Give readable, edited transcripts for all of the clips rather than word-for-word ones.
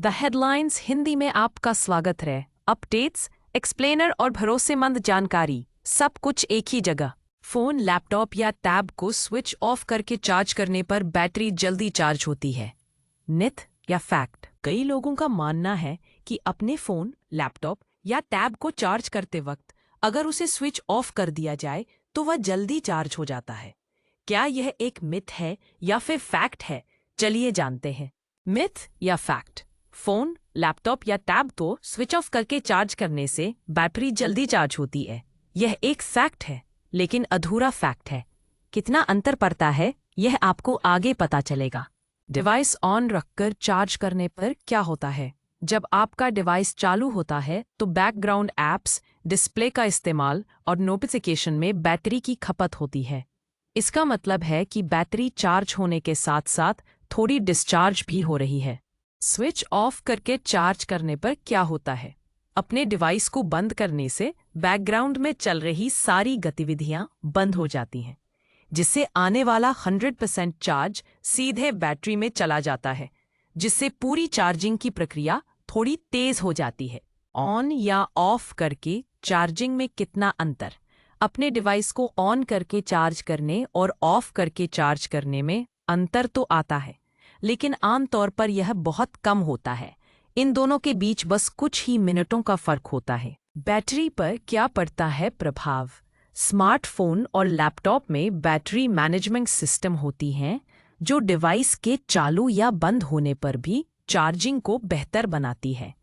The headlines Hindi में आपका स्वागत है। अपडेट्स, एक्सप्लेनर और भरोसेमंद जानकारी, सब कुछ एक ही जगह। फोन, लैपटॉप या टैब को स्विच ऑफ करके चार्ज करने पर बैटरी जल्दी चार्ज होती है। मिथ या फैक्ट? कई लोगों का मानना है कि अपने फोन, लैपटॉप या टैब को चार्ज करते वक्त अगर उसे स्विच ऑफ कर दिया जाए तो वह जल्दी चार्ज हो जाता है। क्या यह एक मिथ है या फिर फैक्ट है? चलिए जानते हैं। मिथ या फैक्ट? फोन, लैपटॉप या टैब को स्विच ऑफ करके चार्ज करने से बैटरी जल्दी चार्ज होती है। यह एक फैक्ट है, लेकिन अधूरा फैक्ट है। कितना अंतर पड़ता है यह आपको आगे पता चलेगा। डिवाइस ऑन रखकर चार्ज करने पर क्या होता है? जब आपका डिवाइस चालू होता है तो बैकग्राउंड ऐप्स, डिस्प्ले का इस्तेमाल और नोटिफिकेशन में बैटरी की खपत होती है। इसका मतलब है कि बैटरी चार्ज होने के साथ साथ थोड़ी डिस्चार्ज भी हो रही है। स्विच ऑफ करके चार्ज करने पर क्या होता है? अपने डिवाइस को बंद करने से बैकग्राउंड में चल रही सारी गतिविधियां बंद हो जाती हैं, जिससे आने वाला 100% चार्ज सीधे बैटरी में चला जाता है, जिससे पूरी चार्जिंग की प्रक्रिया थोड़ी तेज हो जाती है। ऑन या ऑफ करके चार्जिंग में कितना अंतर? अपने डिवाइस को ऑन करके चार्ज करने और ऑफ करके चार्ज करने में अंतर तो आता है, लेकिन आमतौर पर यह बहुत कम होता है। इन दोनों के बीच बस कुछ ही मिनटों का फर्क होता है। बैटरी पर क्या पड़ता है प्रभाव? स्मार्टफोन और लैपटॉप में बैटरी मैनेजमेंट सिस्टम होती हैं जो डिवाइस के चालू या बंद होने पर भी चार्जिंग को बेहतर बनाती है।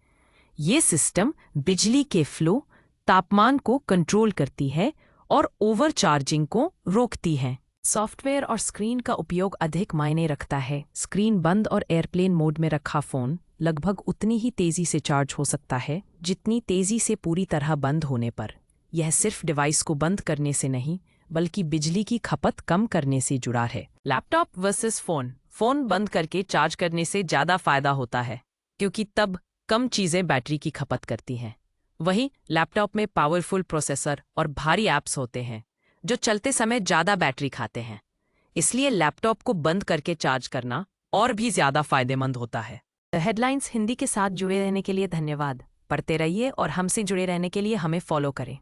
ये सिस्टम बिजली के फ्लो, तापमान को कंट्रोल करती है और ओवर चार्जिंग को रोकती है। सॉफ्टवेयर और स्क्रीन का उपयोग अधिक मायने रखता है। स्क्रीन बंद और एयरप्लेन मोड में रखा फोन लगभग उतनी ही तेजी से चार्ज हो सकता है जितनी तेजी से पूरी तरह बंद होने पर। यह सिर्फ डिवाइस को बंद करने से नहीं, बल्कि बिजली की खपत कम करने से जुड़ा है। Laptop versus phone. फोन बंद करके चार्ज करने से ज़्यादा फायदा होता है, क्योंकि तब कम चीज़ें बैटरी की खपत करती हैं। वहीं लैपटॉप में पावरफुल प्रोसेसर और भारी ऐप्स होते हैं जो चलते समय ज़्यादा बैटरी खाते हैं। इसलिए लैपटॉप को बंद करके चार्ज करना और भी ज़्यादा फायदेमंद होता है। हेडलाइंस हिंदी के साथ जुड़े रहने के लिए धन्यवाद। पढ़ते रहिए और हमसे जुड़े रहने के लिए हमें फॉलो करें।